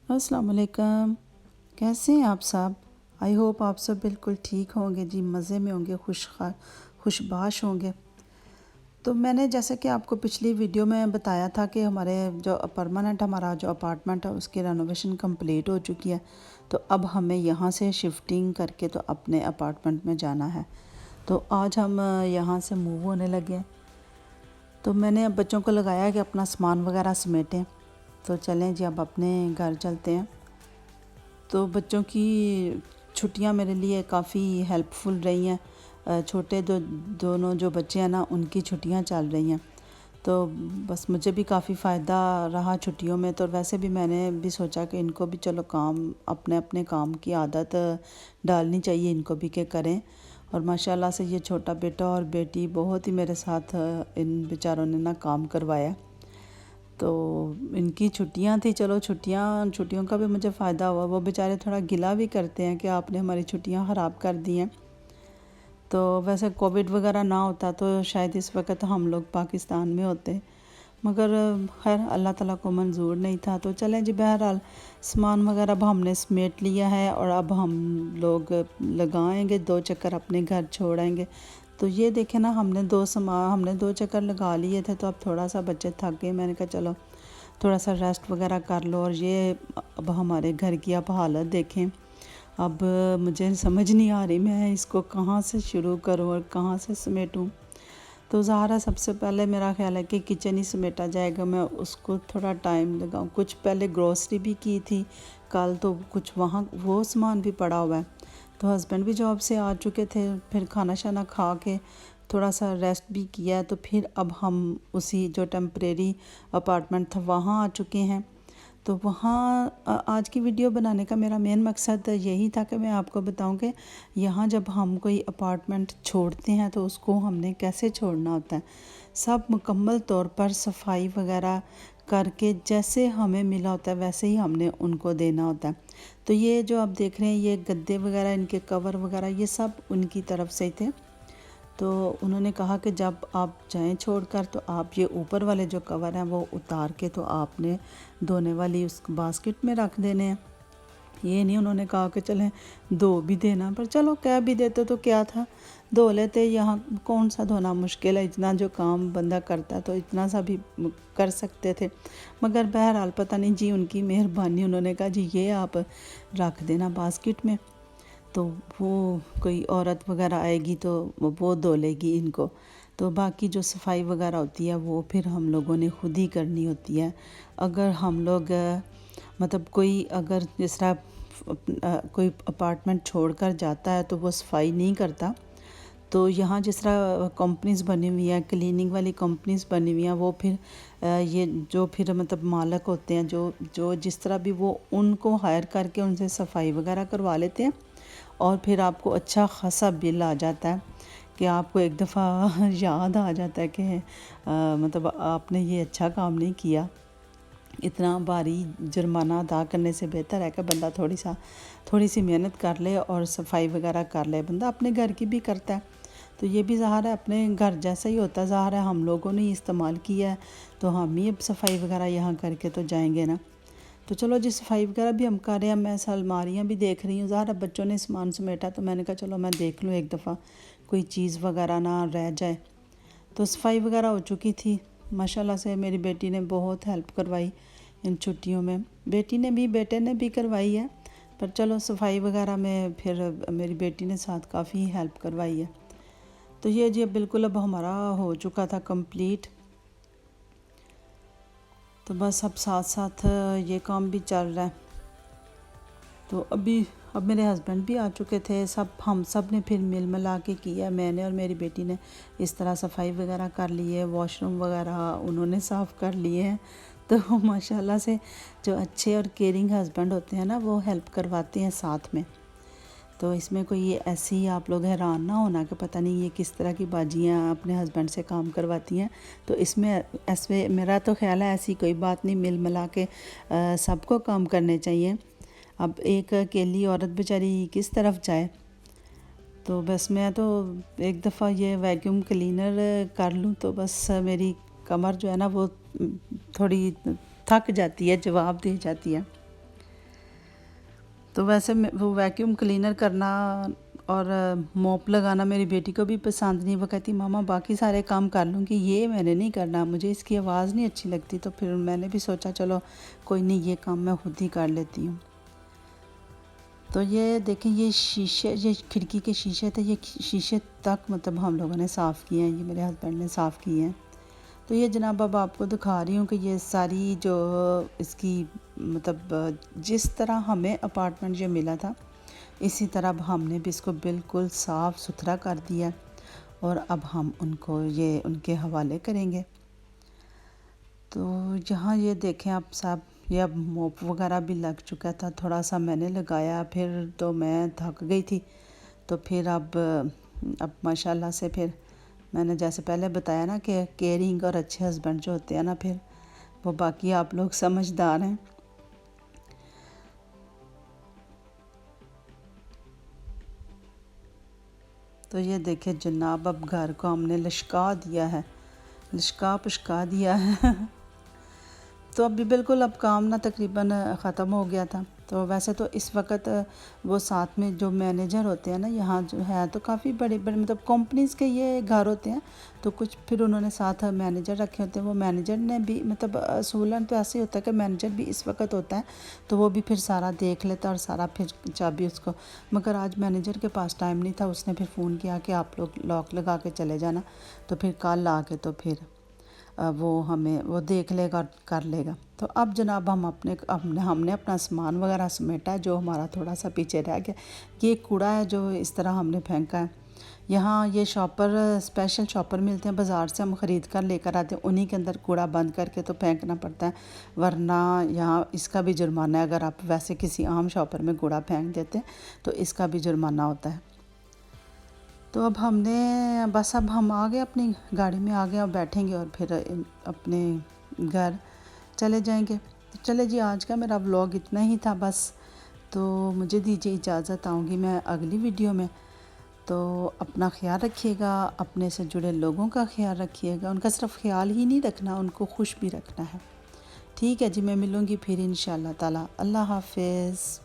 अस्सलाम वालेकुम। कैसे हैं आप सब? आई होप आप सब बिल्कुल ठीक होंगे जी, मज़े में होंगे, खुशबाश होंगे। तो मैंने जैसे कि आपको पिछली वीडियो में बताया था कि हमारे जो परमानेंट हमारा जो अपार्टमेंट है उसकी रेनोवेशन कंप्लीट हो चुकी है। तो अब हमें यहाँ से शिफ्टिंग करके तो अपने अपार्टमेंट में जाना है। तो आज हम यहाँ से मूव होने लगे हैं। तो मैंने अब बच्चों को लगाया कि अपना सामान वगैरह समेटें। तो चलें जी, अब अपने घर चलते हैं। तो बच्चों की छुट्टियां मेरे लिए काफ़ी हेल्पफुल रही हैं। छोटे दोनों जो बच्चे हैं ना, उनकी छुट्टियां चल रही हैं। तो बस मुझे भी काफ़ी फ़ायदा रहा छुट्टियों में। तो वैसे भी मैंने भी सोचा कि इनको भी चलो काम अपने अपने काम की आदत डालनी चाहिए इनको भी कि करें। और माशाल्लाह से ये छोटा बेटा और बेटी बहुत ही मेरे साथ इन बेचारों ने ना काम करवाया। तो इनकी छुट्टियां थी, चलो छुट्टियों का भी मुझे फ़ायदा हुआ। वो बेचारे थोड़ा गिला भी करते हैं कि आपने हमारी छुट्टियां ख़राब कर दी हैं। तो वैसे कोविड वगैरह ना होता तो शायद इस वक्त हम लोग पाकिस्तान में होते, मगर खैर अल्लाह ताला को मंजूर नहीं था। तो चलें जी, बहरहाल सामान वगैरह अब हमने समेट लिया है और अब हम लोग लगाएंगे 2 चक्कर, अपने घर छोड़ेंगे। तो ये देखें ना, हमने 2 चक्कर लगा लिए थे। तो अब थोड़ा सा बच्चे थक गए, मैंने कहा चलो थोड़ा सा रेस्ट वगैरह कर लो। और ये अब हमारे घर की आप हालत देखें। अब मुझे समझ नहीं आ रही मैं इसको कहाँ से शुरू करूँ और कहाँ से समेटूँ। तो ज़ाहरा, सबसे पहले मेरा ख्याल है कि किचन ही समेटा जाएगा। मैं उसको थोड़ा टाइम लगाऊँ। कुछ पहले ग्रोसरी भी की थी कल, तो कुछ वहाँ वो सामान भी पड़ा हुआ है। तो हस्बैंड भी जॉब से आ चुके थे, फिर खाना शाना खा के थोड़ा सा रेस्ट भी किया। तो फिर अब हम उसी जो टेम्परेरी अपार्टमेंट था वहाँ आ चुके हैं। तो वहाँ आज की वीडियो बनाने का मेरा मेन मकसद यही था कि मैं आपको बताऊं कि यहाँ जब हम कोई अपार्टमेंट छोड़ते हैं तो उसको हमने कैसे छोड़ना होता है। सब मुकम्मल तौर पर सफाई वगैरह करके जैसे हमें मिला होता है वैसे ही हमने उनको देना होता है। तो ये जो आप देख रहे हैं, ये गद्दे वगैरह, इनके कवर वगैरह, ये सब उनकी तरफ से थे। तो उन्होंने कहा कि जब आप जाएं छोड़कर तो आप ये ऊपर वाले जो कवर हैं वो उतार के तो आपने धोने वाली उस बास्केट में रख देने हैं। ये नहीं उन्होंने कहा कि चलें धो भी देना, पर चलो कह भी देते तो क्या था, धो लेते। यहाँ कौन सा धोना मुश्किल है, इतना जो काम बंदा करता है तो इतना सा भी कर सकते थे। मगर बहरहाल पता नहीं जी उनकी मेहरबानी, उन्होंने कहा जी ये आप रख देना बास्केट में। तो वो कोई औरत वगैरह आएगी तो वो धो लेगी इनको। तो बाकी जो सफाई वगैरह होती है वो फिर हम लोगों ने खुद ही करनी होती है। अगर हम लोग मतलब कोई अगर जिस तरह कोई अपार्टमेंट छोड़कर जाता है तो वो सफाई नहीं करता, तो यहाँ जिस तरह कंपनीज़ बनी हुई हैं, क्लीनिंग वाली कंपनीज़ बनी हुई हैं, वो फिर ये जो फिर मतलब मालक होते हैं जो जो जिस तरह भी, वो उनको हायर करके उनसे सफाई वगैरह करवा लेते हैं। और फिर आपको अच्छा खासा बिल आ जाता है कि आपको एक दफ़ा याद आ जाता है कि मतलब आपने ये अच्छा काम नहीं किया। इतना भारी जुर्माना अदा करने से बेहतर है कि बंदा थोड़ी सी मेहनत कर ले और सफाई वगैरह कर ले। बंदा अपने घर की भी करता है तो ये भी ज़ाहिर है अपने घर जैसा ही होता है। ज़ाहिर है हम लोगों ने इस्तेमाल किया है तो हम ही अब सफाई वगैरह यहाँ करके तो जाएंगे ना। तो चलो जी, सफाई वगैरह भी हम कर रहे हैं। मैं अलमारियाँ भी देख रही हूँ। ज़ाहिर है बच्चों ने सामान समेटा तो मैंने कहा चलो मैं देख लूँ एक दफ़ा, कोई चीज़ वगैरह ना रह जाए। तो सफाई वगैरह हो चुकी थी। माशाल्लाह से मेरी बेटी ने बहुत हेल्प करवाई इन छुट्टियों में। बेटे ने भी करवाई है, पर चलो सफाई वगैरह में फिर मेरी बेटी ने साथ काफ़ी हेल्प करवाई है। तो ये जी बिल्कुल अब हमारा हो चुका था कंप्लीट। तो बस अब साथ साथ ये काम भी चल रहा है। तो अब मेरे हस्बैंड भी आ चुके थे। हम सब ने फिर मिल मिला के किया। मैंने और मेरी बेटी ने इस तरह सफाई वगैरह कर ली है, वॉशरूम वगैरह उन्होंने साफ़ कर लिए हैं। तो माशाल्लाह से जो अच्छे और केयरिंग हस्बैंड होते हैं ना, वो हेल्प करवाते हैं साथ में। तो इसमें कोई ये ऐसी ही आप लोग हैरान ना होना कि पता नहीं ये किस तरह की बाजियाँ अपने हस्बैंड से काम करवाती हैं। तो इसमें ऐसे मेरा तो ख्याल है ऐसी कोई बात नहीं, मिल मिला के सबको काम करने चाहिए। अब एक अकेली औरत बेचारी किस तरफ जाए। तो बस मैं तो एक दफ़ा ये वैक्यूम क्लीनर कर लूँ तो बस मेरी कमर जो है ना वो थोड़ी थक जाती है, जवाब दे जाती है। तो वैसे वो वैक्यूम क्लीनर करना और मॉप लगाना मेरी बेटी को भी पसंद नहीं। वो कहती मामा बाकी सारे काम कर लूँगी, ये मैंने नहीं करना, मुझे इसकी आवाज़ नहीं अच्छी लगती। तो फिर मैंने भी सोचा चलो कोई नहीं, ये काम मैं खुद ही कर लेती हूँ। तो ये देखें, ये शीशे, ये खिड़की के शीशे थे, ये शीशे तक मतलब हम लोगों ने साफ़ किए हैं, ये मेरे हस्बैंड ने साफ़ किए हैं। तो ये जनाब अब आपको दिखा रही हूँ कि ये सारी जो इसकी मतलब जिस तरह हमें अपार्टमेंट जो मिला था इसी तरह अब हमने भी इसको बिल्कुल साफ़ सुथरा कर दिया और अब हम उनको ये उनके हवाले करेंगे। तो यहाँ ये देखें आप साहब, ये अब मोप वगैरह भी लग चुका था, थोड़ा सा मैंने लगाया, फिर तो मैं थक गई थी। तो फिर अब माशाल्लाह से फिर मैंने जैसे पहले बताया ना कि केयरिंग और अच्छे हस्बैंड जो होते हैं ना, फिर वो बाकी आप लोग समझदार हैं। तो ये देखिए जनाब, अब घर को हमने लिशका दिया है, लिशका पुशका दिया है। तो अभी बिल्कुल अब काम ना तकरीबन ख़त्म हो गया था। तो वैसे तो इस वक्त वो साथ में जो मैनेजर होते हैं ना, यहाँ जो है तो काफ़ी बड़े बड़े मतलब कंपनीज़ के ये घर होते हैं। तो कुछ फिर उन्होंने साथ मैनेजर रखे होते हैं। वो मैनेजर ने भी मतलब असूलन तो ऐसे ही होता है कि मैनेजर भी इस वक्त होता है, तो वो भी फिर सारा देख लेता और सारा फिर चाबी उसको। मगर आज मैनेजर के पास टाइम नहीं था, उसने फिर फ़ोन किया कि आप लोग लॉक लगा के चले जाना। तो फिर कल आके तो फिर वो हमें वो देख लेगा और कर लेगा। तो अब जनाब हम हमने अपना सामान वगैरह समेटा, जो हमारा थोड़ा सा पीछे रह गया। ये कूड़ा है जो इस तरह हमने फेंका है। यहाँ ये शॉपर, स्पेशल शॉपर मिलते हैं बाज़ार से, हम ख़रीद कर लेकर आते हैं, उन्हीं के अंदर कूड़ा बंद करके तो फेंकना पड़ता है, वरना यहाँ इसका भी जुर्माना है। अगर आप वैसे किसी आम शॉपर में कूड़ा फेंक देते हैं तो इसका भी जुर्माना होता है। तो अब हमने बस अब हम आ गए, अपनी गाड़ी में आ गए, अब बैठेंगे और फिर अपने घर चले जाएंगे। तो चले जी, आज का मेरा व्लॉग इतना ही था बस। तो मुझे दीजिए इजाज़त, आऊँगी मैं अगली वीडियो में। तो अपना ख्याल रखिएगा, अपने से जुड़े लोगों का ख्याल रखिएगा, उनका सिर्फ ख्याल ही नहीं रखना, उनको खुश भी रखना है। ठीक है जी, मैं मिलूँगी फिर इंशाअल्लाह ताला। अल्लाह हाफ़िज़।